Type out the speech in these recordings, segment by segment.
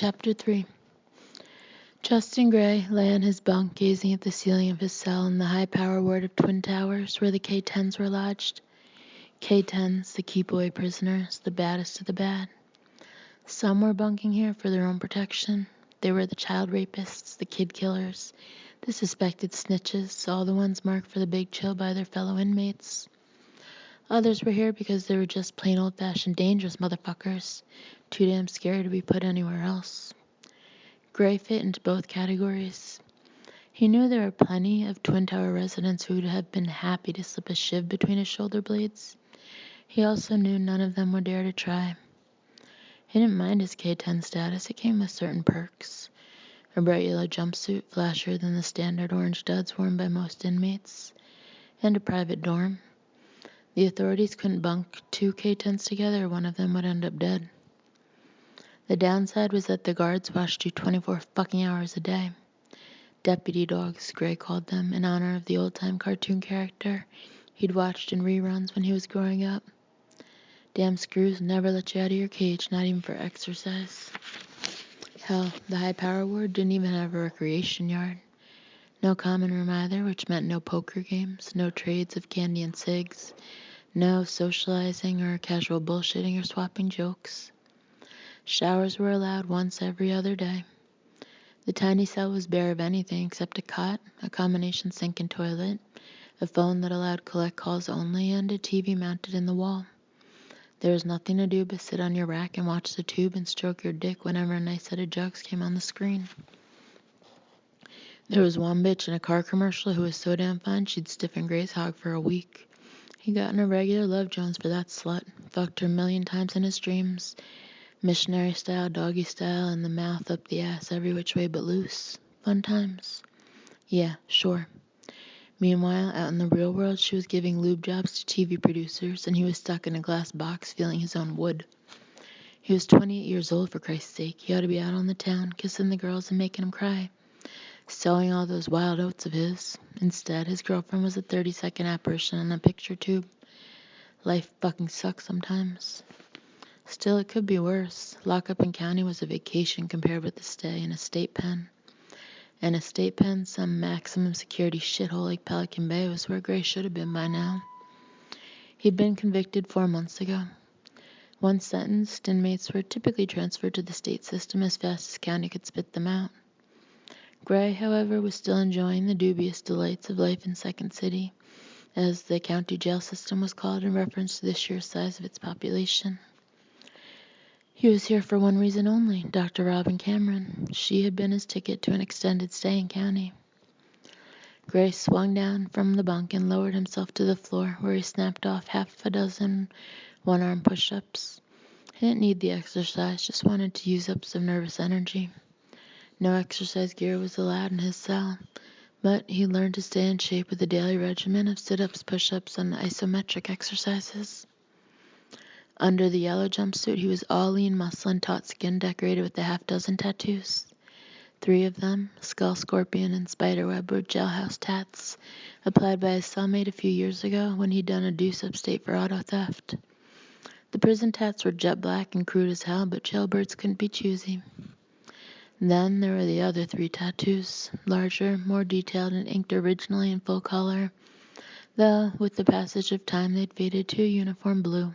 Chapter 3. Justin Gray lay on his bunk gazing at the ceiling of his cell in the high power ward of Twin Towers where the K-10s were lodged. K-10s, the keep away prisoners, the baddest of the bad. Some were bunking here for their own protection. They were the child rapists, the kid killers, the suspected snitches, all the ones marked for the big chill by their fellow inmates. Others were here because they were just plain old-fashioned dangerous motherfuckers, too damn scary to be put anywhere else. Gray fit into both categories. He knew there were plenty of Twin Tower residents who would have been happy to slip a shiv between his shoulder blades. He also knew none of them would dare to try. He didn't mind his K-10 status. It came with certain perks. A bright yellow jumpsuit, flashier than the standard orange duds worn by most inmates, and a private dorm. The authorities couldn't bunk two K-10s together, or one of them would end up dead. The downside was that the guards watched you 24 fucking hours a day. Deputy dogs, Gray called them, in honor of the old-time cartoon character he'd watched in reruns when he was growing up. Damn screws never let you out of your cage, not even for exercise. Hell, the high-power ward didn't even have a recreation yard. No common room either, which meant no poker games, no trades of candy and cigs, no socializing or casual bullshitting or swapping jokes. Showers were allowed once every other day. The tiny cell was bare of anything except a cot, a combination sink and toilet, a phone that allowed collect calls only, and a TV mounted in the wall. There was nothing to do but sit on your rack and watch the tube and stroke your dick whenever a nice set of jokes came on the screen. There was one bitch in a car commercial who was so damn fine she'd stiffen Gray's hog for a week. He got in a regular Love Jones for that slut, fucked her 1,000,000 times in his dreams, missionary style, doggy style, and the mouth up the ass every which way but loose. Fun times. Yeah, sure. Meanwhile, out in the real world, she was giving lube jobs to TV producers, and he was stuck in a glass box feeling his own wood. He was 28 years old, for Christ's sake. He ought to be out on the town, kissing the girls and making them cry, sowing all those wild oats of his. Instead, his girlfriend was a 30-second apparition on a picture tube. Life fucking sucks sometimes. Still, it could be worse. Lockup in county was a vacation compared with the stay in a state pen. And a state pen, some maximum security shithole like Pelican Bay, was where Gray should have been by now. He'd been convicted 4 months ago. Once sentenced, inmates were typically transferred to the state system as fast as county could spit them out. Gray, however, was still enjoying the dubious delights of life in Second City, as the county jail system was called in reference to the sheer size of its population. He was here for one reason only, Dr. Robin Cameron. She had been his ticket to an extended stay in county. Gray swung down from the bunk and lowered himself to the floor, where he snapped off half a dozen one-arm push-ups. He didn't need the exercise, just wanted to use up some nervous energy. No exercise gear was allowed in his cell, but he learned to stay in shape with a daily regimen of sit-ups, push-ups, and isometric exercises. Under the yellow jumpsuit, he was all lean muscle and taut skin decorated with a half-dozen tattoos. 3 of them, skull, scorpion, and spiderweb, were jailhouse tats, applied by his cellmate a few years ago when he'd done a deuce upstate for auto theft. The prison tats were jet black and crude as hell, but jailbirds couldn't be choosy. Then there were the other 3 tattoos, larger, more detailed, and inked originally in full color, though with the passage of time they'd faded to a uniform blue.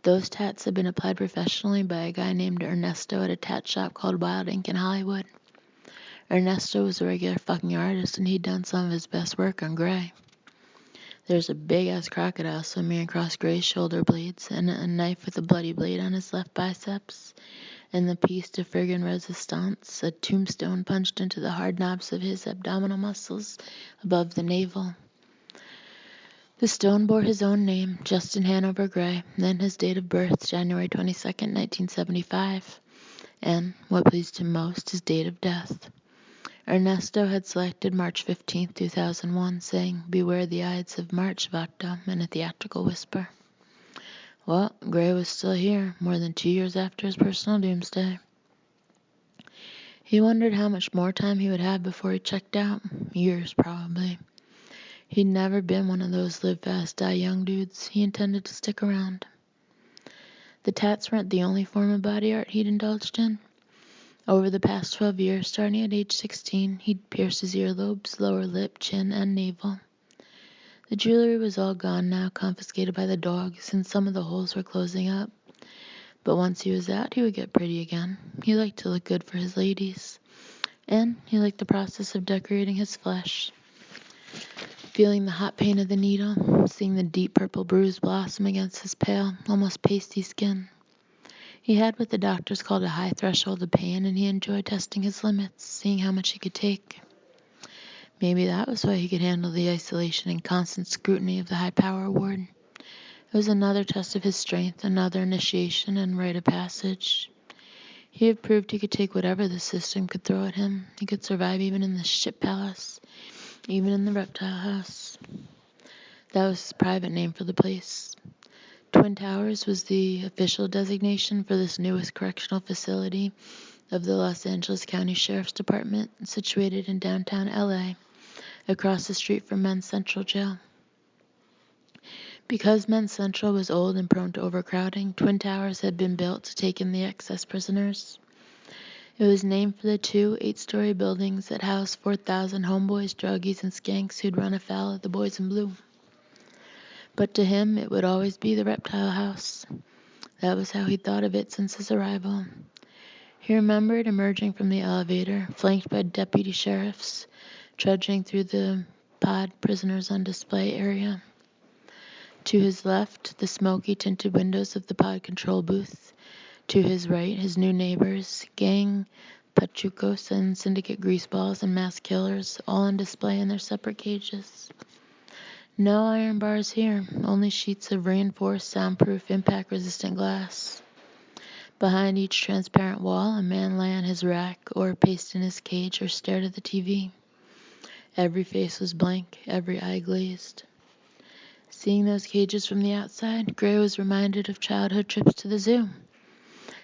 Those tats had been applied professionally by a guy named Ernesto at a tat shop called Wild Ink in Hollywood. Ernesto was a regular fucking artist, and he'd done some of his best work on Gray. There was a big-ass crocodile swimming across Gray's shoulder blades, and a knife with a bloody blade on his left biceps, and the piece de friggin' resistance, a tombstone punched into the hard knobs of his abdominal muscles above the navel. The stone bore his own name, Justin Hanover Gray, then his date of birth, January 22nd, 1975, and, what pleased him most, his date of death. Ernesto had selected March 15th, 2001, saying, "Beware the Ides of March, Vata," in a theatrical whisper. Well, Gray was still here, more than 2 years after his personal doomsday. He wondered how much more time he would have before he checked out. Years, probably. He'd never been one of those live fast, die young dudes. He intended to stick around. The tats weren't the only form of body art he'd indulged in. Over the past 12 years, starting at age 16, he'd pierced his earlobes, lower lip, chin, and navel. The jewelry was all gone now, confiscated by the dogs, and some of the holes were closing up. But once he was out, he would get pretty again. He liked to look good for his ladies. And he liked the process of decorating his flesh. Feeling the hot pain of the needle, seeing the deep purple bruise blossom against his pale, almost pasty skin. He had what the doctors called a high threshold of pain, and he enjoyed testing his limits, seeing how much he could take. Maybe that was why he could handle the isolation and constant scrutiny of the high-power ward. It was another test of his strength, another initiation and rite of passage. He had proved he could take whatever the system could throw at him. He could survive even in the ship palace, even in the reptile house. That was his private name for the place. Twin Towers was the official designation for this newest correctional facility of the Los Angeles County Sheriff's Department, situated in downtown LA, across the street from Men's Central Jail. Because Men's Central was old and prone to overcrowding, Twin Towers had been built to take in the excess prisoners. It was named for the two 8-story buildings that housed 4,000 homeboys, druggies, and skanks who'd run afoul of the boys in blue. But to him, it would always be the reptile house. That was how he'd thought of it since his arrival. He remembered emerging from the elevator, flanked by deputy sheriffs, trudging through the pod prisoners on display area. To his left, the smoky tinted windows of the pod control booth. To his right, his new neighbors, gang pachucos and syndicate greaseballs and mass killers, all on display in their separate cages. No iron bars here, only sheets of reinforced, soundproof, impact-resistant glass. Behind each transparent wall, a man lay on his rack or paced in his cage or stared at the TV. Every face was blank, every eye glazed. Seeing those cages from the outside, Gray was reminded of childhood trips to the zoo.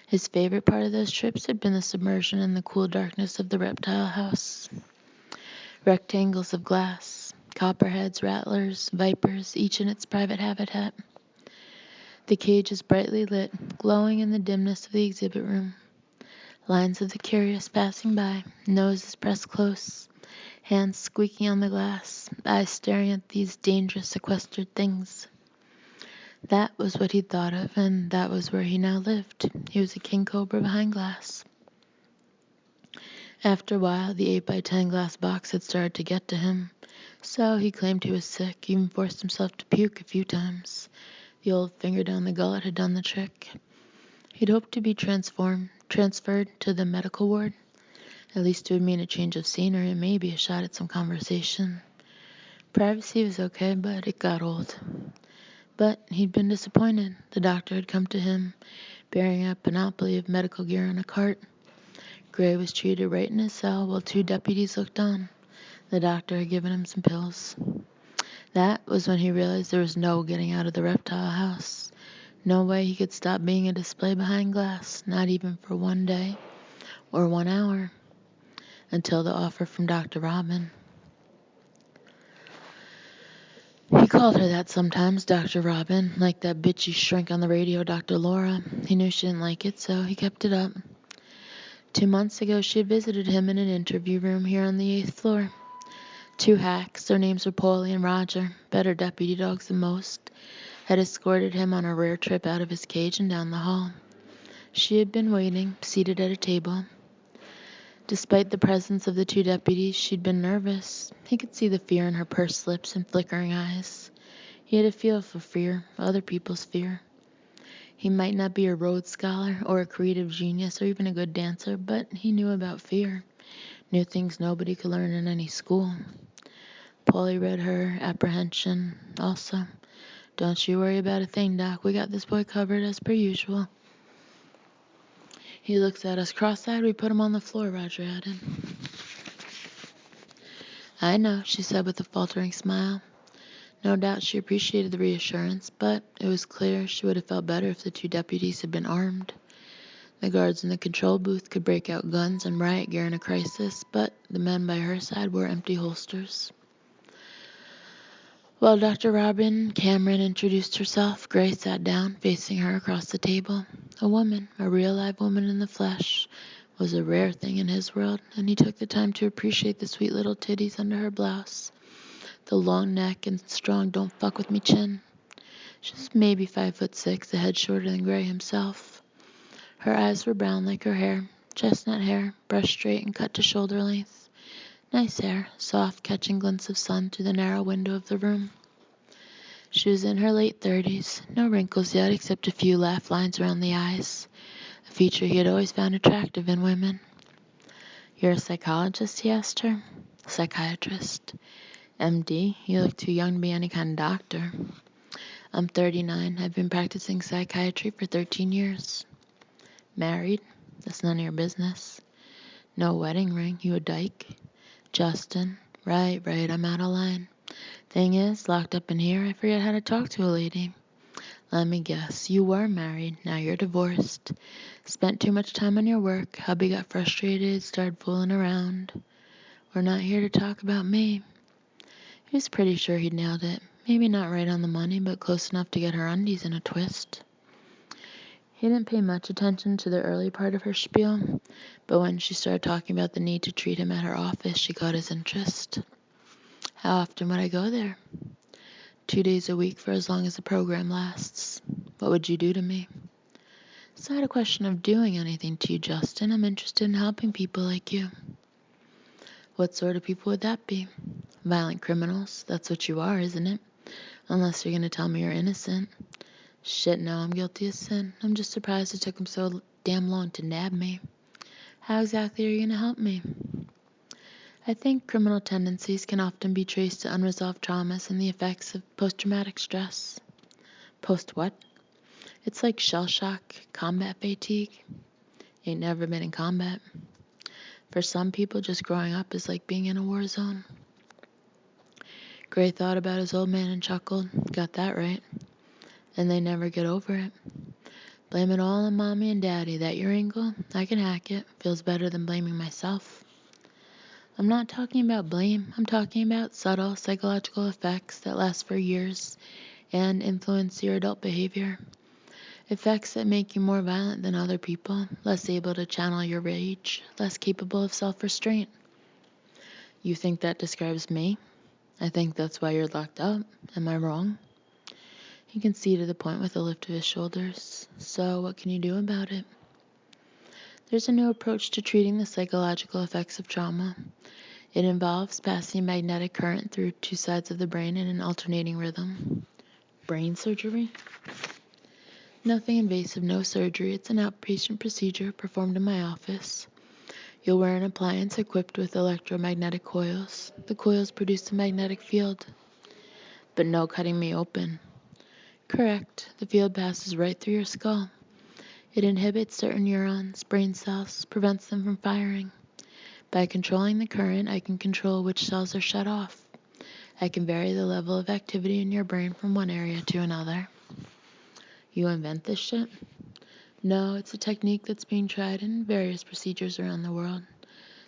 His favorite part of those trips had been the submersion in the cool darkness of the reptile house. Rectangles of glass, copperheads, rattlers, vipers, each in its private habitat. The cages brightly lit, glowing in the dimness of the exhibit room. Lines of the curious passing by, noses pressed close, hands squeaking on the glass, eyes staring at these dangerous sequestered things. That was what he'd thought of, and that was where he now lived. He was a king cobra behind glass. After a while, the 8x10 glass box had started to get to him, so he claimed he was sick, even forced himself to puke a few times. The old finger down the gullet had done the trick. He'd hoped to be transferred to the medical ward. At least it would mean a change of scenery and maybe a shot at some conversation. Privacy was okay, but it got old. But he'd been disappointed. The doctor had come to him, bearing a panoply of medical gear on a cart. Gray was treated right in his cell while 2 deputies looked on. The doctor had given him some pills. That was when he realized there was no getting out of the reptile house. No way he could stop being a display behind glass, not even for 1 day or 1 hour, until the offer from Dr. Robin. He called her that sometimes, Dr. Robin, like that bitchy shrink on the radio, Dr. Laura. He knew she didn't like it, so he kept it up. 2 months ago, she had visited him in an interview room here on the 8th floor. 2 hacks, their names were Paulie and Roger, better deputy dogs than most, had escorted him on a rare trip out of his cage and down the hall. She had been waiting, seated at a table. Despite the presence of the 2 deputies, she'd been nervous. He could see the fear in her pursed lips and flickering eyes. He had a feel for fear, other people's fear. He might not be a Rhodes Scholar or a creative genius or even a good dancer, but he knew about fear, knew things nobody could learn in any school. Paulie read her apprehension also. Don't you worry about a thing, Doc. We got this boy covered as per usual. He looks at us cross-eyed. We put him on the floor, Roger added. I know, she said with a faltering smile. No doubt she appreciated the reassurance, but it was clear she would have felt better if the 2 deputies had been armed. The guards in the control booth could break out guns and riot gear in a crisis, but the men by her side wore empty holsters. While Dr. Robin Cameron introduced herself, Gray sat down, facing her across the table. A woman, a real live woman in the flesh, was a rare thing in his world, and he took the time to appreciate the sweet little titties under her blouse, the long neck and strong don't fuck with me chin. She's maybe 5'6", a head shorter than Gray himself. Her eyes were brown like her hair, chestnut hair, brushed straight and cut to shoulder length. Nice hair, soft, catching glints of sun through the narrow window of the room. She was in her late 30s, no wrinkles yet except a few laugh lines around the eyes, a feature he had always found attractive in women. You're a psychologist, he asked her. Psychiatrist. MD, you look too young to be any kind of doctor. I'm 39. I've been practicing psychiatry for 13 years. Married? That's none of your business. No wedding ring, you a dyke. Justin. Right, I'm out of line. Thing is, locked up in here, I forget how to talk to a lady. Let me guess, you were married, now you're divorced. Spent too much time on your work, hubby got frustrated, started fooling around. We're not here to talk about me. He was pretty sure he'd nailed it. Maybe not right on the money, but close enough to get her undies in a twist. He didn't pay much attention to the early part of her spiel, but when she started talking about the need to treat him at her office, she caught his interest. How often would I go there? 2 days a week for as long as the program lasts. What would you do to me? It's not a question of doing anything to you, Justin. I'm interested in helping people like you. What sort of people would that be? Violent criminals. That's what you are, isn't it? Unless you're going to tell me you're innocent. Shit, no, I'm guilty of sin. I'm just surprised it took him so damn long to nab me. How exactly are you going to help me? I think criminal tendencies can often be traced to unresolved traumas and the effects of post-traumatic stress. Post what? It's like shell shock, combat fatigue. Ain't never been in combat. For some people, just growing up is like being in a war zone. Gray thought about his old man and chuckled. Got that right. And they never get over it. Blame it all on mommy and daddy. That your angle? I can hack it. Feels better than blaming myself. I'm not talking about blame. I'm talking about subtle psychological effects that last for years and influence your adult behavior. Effects that make you more violent than other people, less able to channel your rage, less capable of self-restraint. You think that describes me? I think that's why you're locked up. Am I wrong? He conceded the point with a lift of his shoulders. So what can you do about it? There's a new approach to treating the psychological effects of trauma. It involves passing a magnetic current through two sides of the brain in an alternating rhythm. Brain surgery? Nothing invasive, no surgery. It's an outpatient procedure performed in my office. You'll wear an appliance equipped with electromagnetic coils. The coils produce a magnetic field. But no cutting me open. Correct. The field passes right through your skull. It inhibits certain neurons, brain cells, prevents them from firing. By controlling the current, I can control which cells are shut off. I can vary the level of activity in your brain from one area to another. You invent this shit? No, it's a technique that's being tried in various procedures around the world.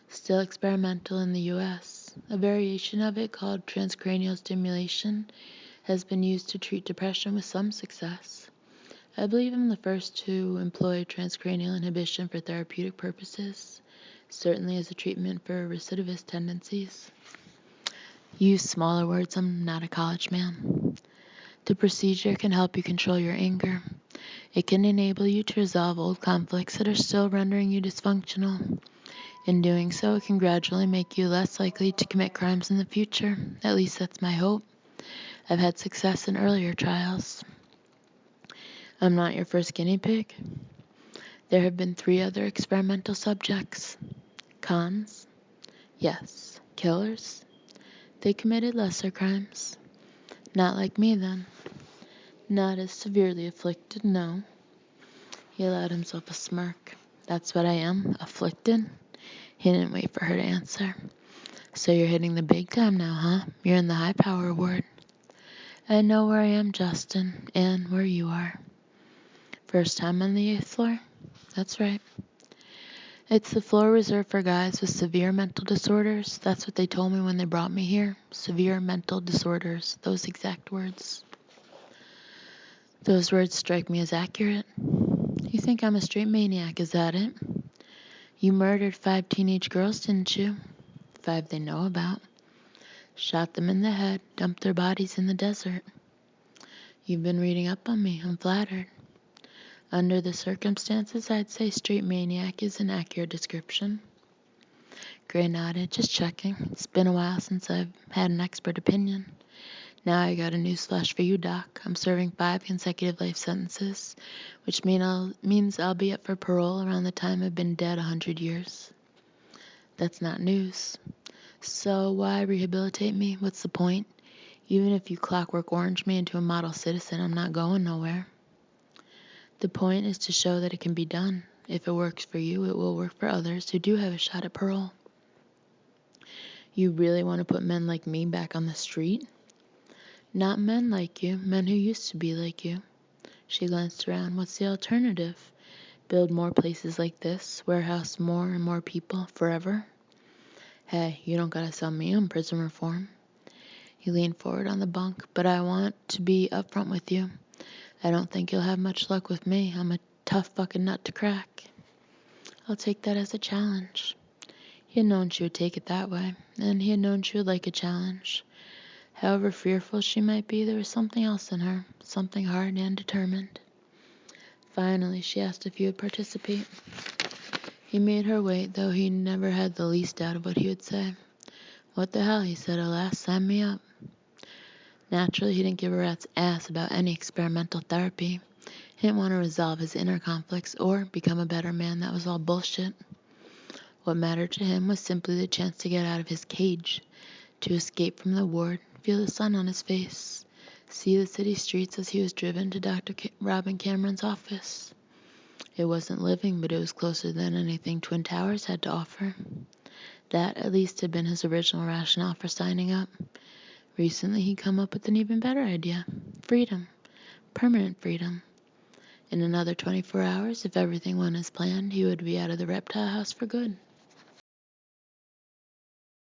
Still experimental in the U.S. A variation of it called transcranial stimulation has been used to treat depression with some success. I believe I'm the first to employ transcranial inhibition for therapeutic purposes, certainly as a treatment for recidivist tendencies. Use smaller words, I'm not a college man. The procedure can help you control your anger. It can enable you to resolve old conflicts that are still rendering you dysfunctional. In doing so, it can gradually make you less likely to commit crimes in the future. At least that's my hope. I've had success in earlier trials. I'm not your first guinea pig. There have been 3 other experimental subjects. Cons? Yes. Killers? They committed lesser crimes. Not like me, then. Not as severely afflicted, no. He allowed himself a smirk. That's what I am, afflicted? He didn't wait for her to answer. So you're hitting the big time now, huh? You're in the high power ward. I know where I am, Justin, and where you are. First time on the 8th floor? That's right. It's the floor reserved for guys with severe mental disorders. That's what they told me when they brought me here. Severe mental disorders. Those exact words. Those words strike me as accurate. You think I'm a straight maniac, is that it? You murdered 5 teenage girls, didn't you? 5 they know about. Shot them in the head, dumped their bodies in the desert. You've been reading up on me. I'm flattered. Under the circumstances, I'd say street maniac is an accurate description. Gray nodded. Just checking. It's been a while since I've had an expert opinion. Now I got a newsflash for you, Doc. I'm serving 5 consecutive life sentences, which means I'll be up for parole around the time I've been dead 100 years. That's not news. So why rehabilitate me? What's the point? Even if you Clockwork Orange me into a model citizen, I'm not going nowhere. The point is to show that it can be done. If it works for you, it will work for others who do have a shot at parole. You really want to put men like me back on the street? Not men like you, men who used to be like you. She glanced around. What's the alternative? Build more places like this, warehouse more and more people, forever? Hey, you don't gotta sell me on prison reform. He leaned forward on the bunk. But I want to be upfront with you. I don't think you'll have much luck with me. I'm a tough fucking nut to crack. I'll take that as a challenge. He had known she would take it that way, and he had known she would like a challenge. However fearful she might be, there was something else in her, something hard and determined. Finally, she asked if he would participate. He made her wait, though he never had the least doubt of what he would say. What the hell, he said, alas, sign me up. Naturally, he didn't give a rat's ass about any experimental therapy. He didn't want to resolve his inner conflicts or become a better man. That was all bullshit. What mattered to him was simply the chance to get out of his cage, to escape from the ward, feel the sun on his face, see the city streets as he was driven to Dr. Robin Cameron's office. It wasn't living, but it was closer than anything Twin Towers had to offer. That, at least, had been his original rationale for signing up. Recently, he'd come up with an even better idea. Freedom. Permanent freedom. In another 24 hours, if everything went as planned, he would be out of the reptile house for good.